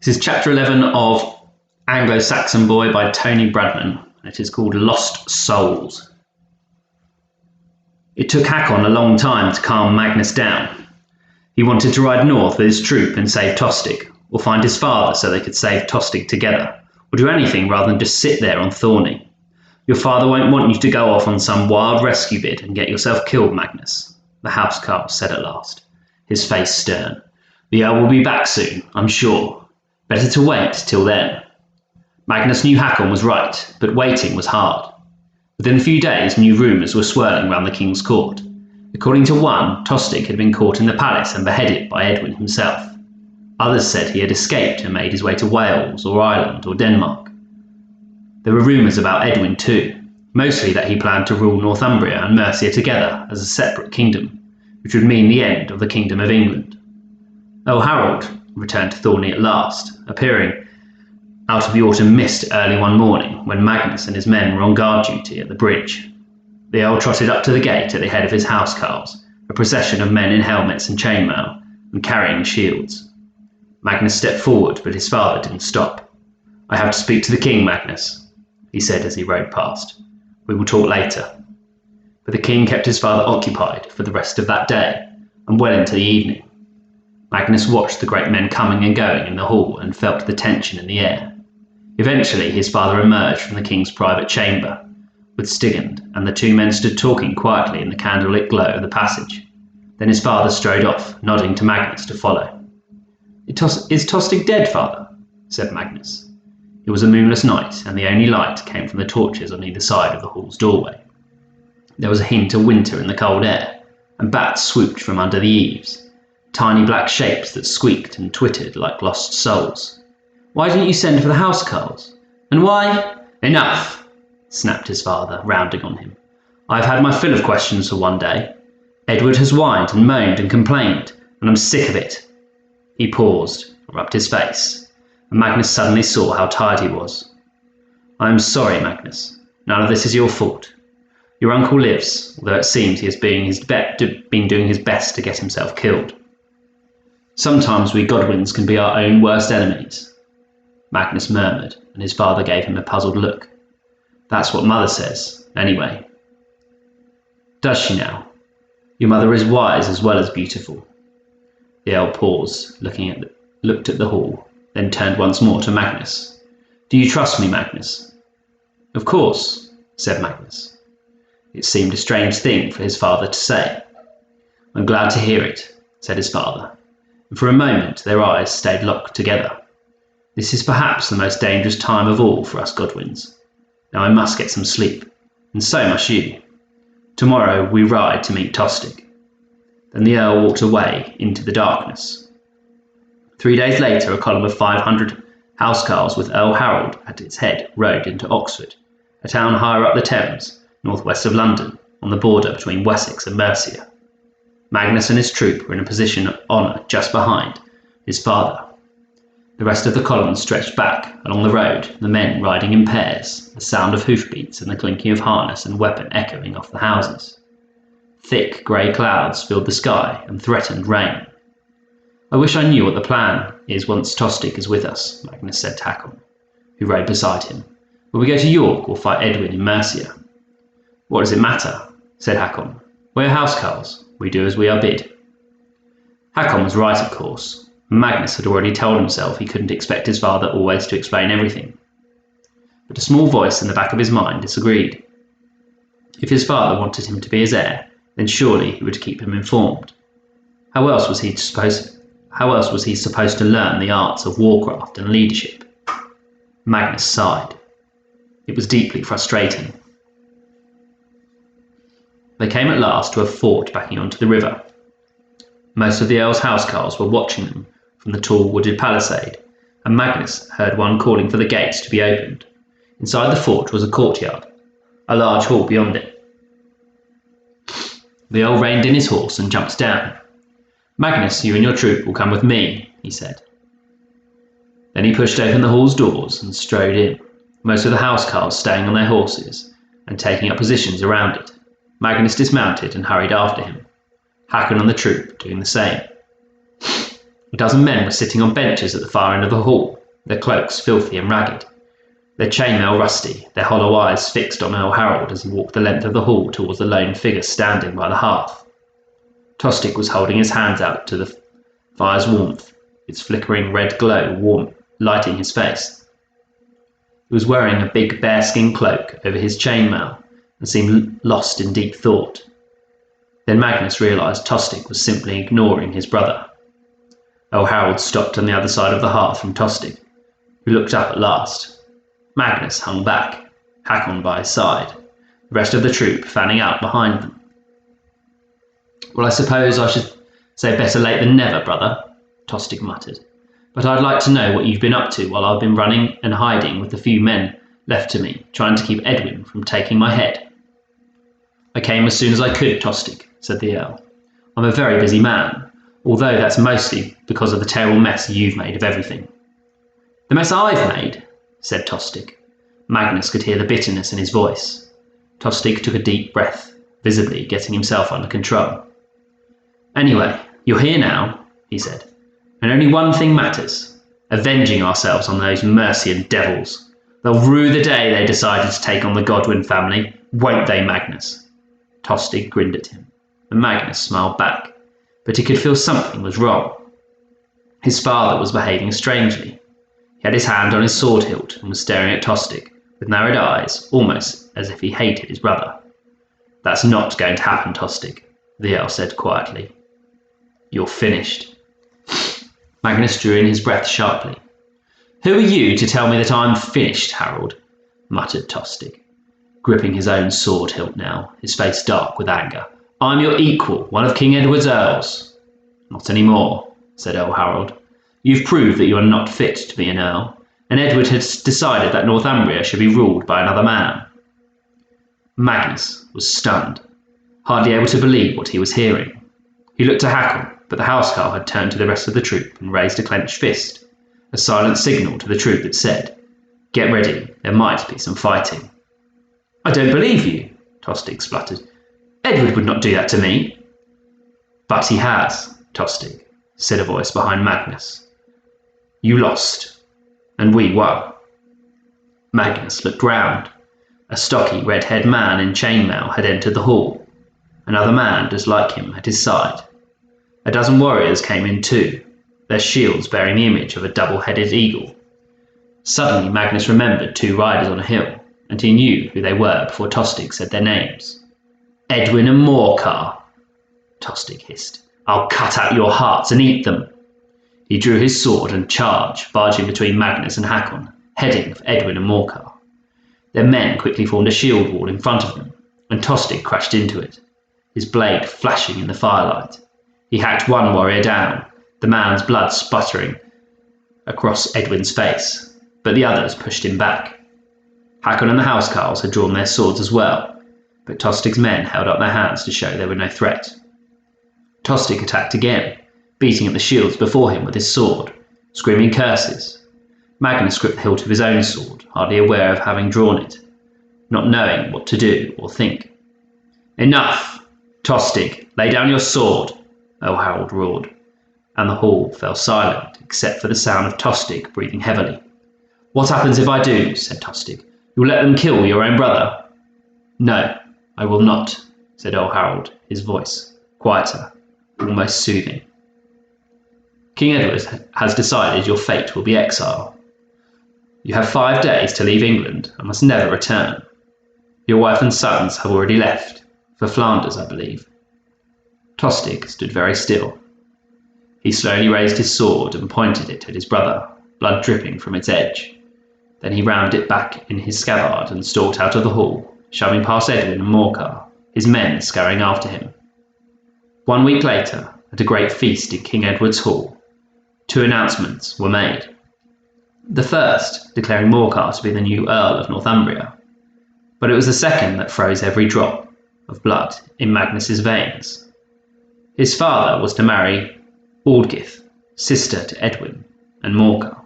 This is chapter 11 of Anglo Saxon Boy by Tony Bradman. It is called Lost Souls. It took Hakon a long time to calm Magnus down. He wanted to ride north with his troop and save Tostig, or find his father so they could save Tostig together, or do anything rather than just sit there on Thorny. Your father won't want you to go off on some wild rescue bid and get yourself killed, Magnus, the housecarl said at last, his face stern. The Earl will be back soon, I'm sure. Better to wait till then. Magnus knew Hakon was right, but waiting was hard. Within a few days, new rumours were swirling round the king's court. According to one, Tostig had been caught in the palace and beheaded by Edwin himself. Others said he had escaped and made his way to Wales or Ireland or Denmark. There were rumours about Edwin too, mostly that he planned to rule Northumbria and Mercia together as a separate kingdom, which would mean the end of the Kingdom of England. Earl Harold returned to Thorny at last, appearing out of the autumn mist early one morning when Magnus and his men were on guard duty at the bridge. The Earl trotted up to the gate at the head of his housecarls, a procession of men in helmets and chainmail and carrying shields. Magnus stepped forward, but his father didn't stop. I have to speak to the king, Magnus, he said as he rode past. We will talk later. But the king kept his father occupied for the rest of that day and well into the evening. Magnus watched the great men coming and going in the hall and felt the tension in the air. Eventually his father emerged from the king's private chamber with Stigand, and the two men stood talking quietly in the candlelit glow of the passage. Then his father strode off, nodding to Magnus to follow. Is Tostig dead, father? Said Magnus. It was a moonless night, and the only light came from the torches on either side of the hall's doorway. There was a hint of winter in the cold air, and bats swooped from under the eaves. Tiny black shapes that squeaked and twittered like lost souls. Why didn't you send for the housecarls? And why? Enough, snapped his father, rounding on him. I've had my fill of questions for one day. Edward has whined and moaned and complained, and I'm sick of it. He paused, rubbed his face, and Magnus suddenly saw how tired he was. I am sorry, Magnus. None of this is your fault. Your uncle lives, although it seems he has been doing his best to get himself killed. Sometimes we Godwins can be our own worst enemies, Magnus murmured, and his father gave him a puzzled look. That's what Mother says, anyway. Does she now? Your mother is wise as well as beautiful. The Earl paused, looked at the hall, then turned once more to Magnus. Do you trust me, Magnus? Of course, said Magnus. It seemed a strange thing for his father to say. I'm glad to hear it, said his father. And for a moment their eyes stayed locked together. This is perhaps the most dangerous time of all for us Godwins. Now I must get some sleep, and so must you. Tomorrow we ride to meet Tostig. Then the Earl walked away into the darkness. 3 days later, a column of 500 housecarls with Earl Harold at its head rode into Oxford, a town higher up the Thames, northwest of London, on the border between Wessex and Mercia. Magnus and his troop were in a position of honour just behind his father. The rest of the column stretched back along the road, the men riding in pairs, the sound of hoofbeats and the clinking of harness and weapon echoing off the houses. Thick grey clouds filled the sky and threatened rain. I wish I knew what the plan is once Tostig is with us, Magnus said to Hakon, who rode beside him. Will we go to York or fight Edwin in Mercia? What does it matter? Said Hakon. We're housecarls. We do as we are bid. Hakon was right, of course. Magnus had already told himself he couldn't expect his father always to explain everything. But a small voice in the back of his mind disagreed. If his father wanted him to be his heir, then surely he would keep him informed. How else was he supposed to learn the arts of warcraft and leadership? Magnus sighed. It was deeply frustrating. They came at last to a fort backing onto the river. Most of the Earl's housecarls were watching them from the tall wooded palisade, and Magnus heard one calling for the gates to be opened. Inside the fort was a courtyard, a large hall beyond it. The Earl reined in his horse and jumped down. Magnus, you and your troop will come with me, he said. Then he pushed open the hall's doors and strode in, most of the housecarls staying on their horses and taking up positions around it. Magnus dismounted and hurried after him, Hakon and the troop doing the same. A dozen men were sitting on benches at the far end of the hall, their cloaks filthy and ragged, their chainmail rusty, their hollow eyes fixed on Earl Harold as he walked the length of the hall towards the lone figure standing by the hearth. Tostig was holding his hands out to the fire's warmth, its flickering red glow lighting his face. He was wearing a big bearskin cloak over his chainmail and seemed lost in deep thought. Then Magnus realised Tostig was simply ignoring his brother. Earl Harold stopped on the other side of the hearth from Tostig, who looked up at last. Magnus hung back, Hakon by his side, the rest of the troop fanning out behind them. "Well, I suppose I should say better late than never, brother," Tostig muttered. "But I'd like to know what you've been up to while I've been running and hiding with the few men left to me, trying to keep Edwin from taking my head." "I came as soon as I could, Tostig," said the Earl. "I'm a very busy man, although that's mostly because of the terrible mess you've made of everything." "The mess I've made?" said Tostig. Magnus could hear the bitterness in his voice. Tostig took a deep breath, visibly getting himself under control. "Anyway, you're here now," he said, "and only one thing matters: avenging ourselves on those Mercian devils. They'll rue the day they decided to take on the Godwin family, won't they, Magnus?" Tostig grinned at him, and Magnus smiled back, but he could feel something was wrong. His father was behaving strangely. He had his hand on his sword hilt and was staring at Tostig with narrowed eyes, almost as if he hated his brother. "That's not going to happen, Tostig," the Earl said quietly. "You're finished." Magnus drew in his breath sharply. "Who are you to tell me that I'm finished, Harold?" muttered Tostig, gripping his own sword hilt now, his face dark with anger. "I'm your equal, one of King Edward's earls." "Not any more," said Earl Harold. "You've proved that you are not fit to be an earl, and Edward has decided that Northumbria should be ruled by another man." Magnus was stunned, hardly able to believe what he was hearing. He looked to Hakon, but the housecarl had turned to the rest of the troop and raised a clenched fist, a silent signal to the troop that said, "Get ready, there might be some fighting." "I don't believe you," Tostig spluttered. "Edward would not do that to me." "But he has, Tostig," said a voice behind Magnus. "You lost, and we won." Magnus looked round. A stocky, red-haired man in chainmail had entered the hall. Another man just like him at his side. A dozen warriors came in too, their shields bearing the image of a double-headed eagle. Suddenly Magnus remembered two riders on a hill, and he knew who they were before Tostig said their names. "Edwin and Morcar," Tostig hissed. "I'll cut out your hearts and eat them." He drew his sword and charged, barging between Magnus and Hakon, heading for Edwin and Morcar. Their men quickly formed a shield wall in front of them, and Tostig crashed into it, his blade flashing in the firelight. He hacked one warrior down, the man's blood sputtering across Edwin's face, but the others pushed him back. Hakon and the housecarls had drawn their swords as well, but Tostig's men held up their hands to show they were no threat. Tostig attacked again, beating at the shields before him with his sword, screaming curses. Magnus gripped the hilt of his own sword, hardly aware of having drawn it, not knowing what to do or think. "Enough! Tostig, lay down your sword!" Earl Harold roared, and the hall fell silent except for the sound of Tostig breathing heavily. "What happens if I do?" said Tostig. "You'll let them kill your own brother?" "No, I will not," said Earl Harold, his voice quieter, almost soothing. "King Edward has decided your fate will be exile. You have 5 days to leave England and must never return. Your wife and sons have already left, for Flanders, I believe." Tostig stood very still. He slowly raised his sword and pointed it at his brother, blood dripping from its edge. Then he rammed it back in his scabbard and stalked out of the hall, shoving past Edwin and Morcar, his men scurrying after him. 1 week later, at a great feast in King Edward's Hall, 2 announcements were made. The first declaring Morcar to be the new Earl of Northumbria, but it was the second that froze every drop of blood in Magnus's veins. His father was to marry Aldgith, sister to Edwin and Morcar.